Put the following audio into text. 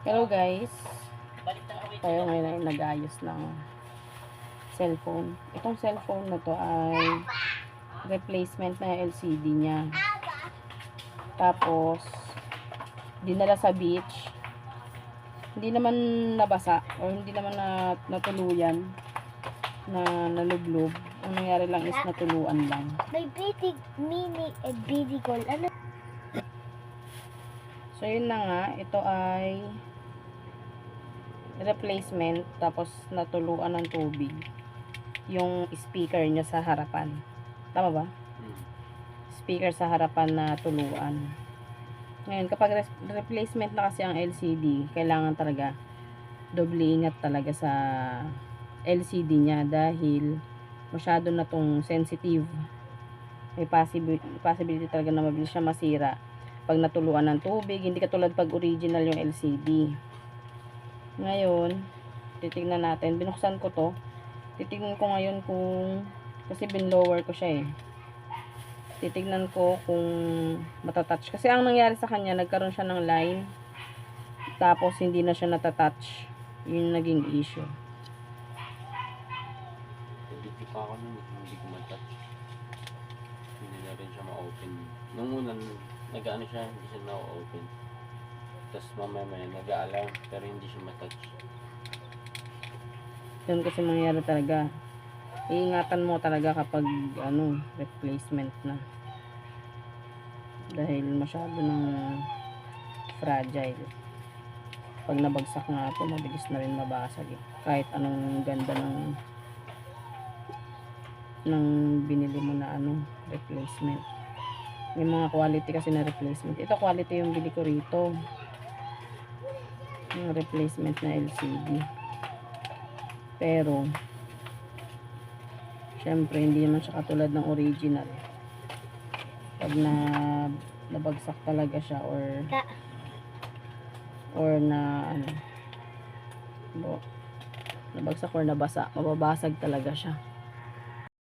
Hello guys, tayo ngayon ay nag-ayos ng cellphone. Itong cellphone na to ay replacement na LCD niya. Tapos dinala sa beach, hindi naman nabasa o hindi naman natuluyan na nalublob. Ang nangyari lang is natuluan lang. May basic meaning and basic goal. Ano? So yun na nga, ito ay replacement, tapos natuluan ng tubig yung speaker niya sa harapan. Tama ba? Speaker sa harapan na tuluan. Ngayon, kapag replacement na kasi ang LCD, kailangan talaga doble ingat talaga sa LCD niya dahil masyado na tong sensitive. May possibility talaga na mabilis siya masira pag natuluan ng tubig, hindi katulad pag original yung LCD. Ngayon, titignan natin. Binuksan ko to. Titignan ko ngayon kung, kasi binlower ko siya eh. Titignan ko kung matatouch. Kasi ang nangyari sa kanya, nagkaroon siya ng line. Tapos, hindi na siya natatouch. Yun yung naging issue. Hindi pa ako nun, hindi ko matouch. Hindi na rin siya ma-open. Nung una, nag-ano siya, hindi siya na-open. Tapos mamaya nag-alarm, pero hindi siya matouch. Yun kasi mangyari talaga. Iingatan mo talaga kapag replacement na. Dahil masyado ng fragile. Pag nabagsak nga ito, mabilis na rin mabasag eh. Kahit anong ganda ng binili mo na replacement. May mga quality kasi na replacement. Ito quality yung bili ko rito. Yung replacement na LCD. Pero syempre hindi naman siya katulad ng original. Pag nabagsak talaga siya or nabagsak or nabasa, mababasag talaga siya.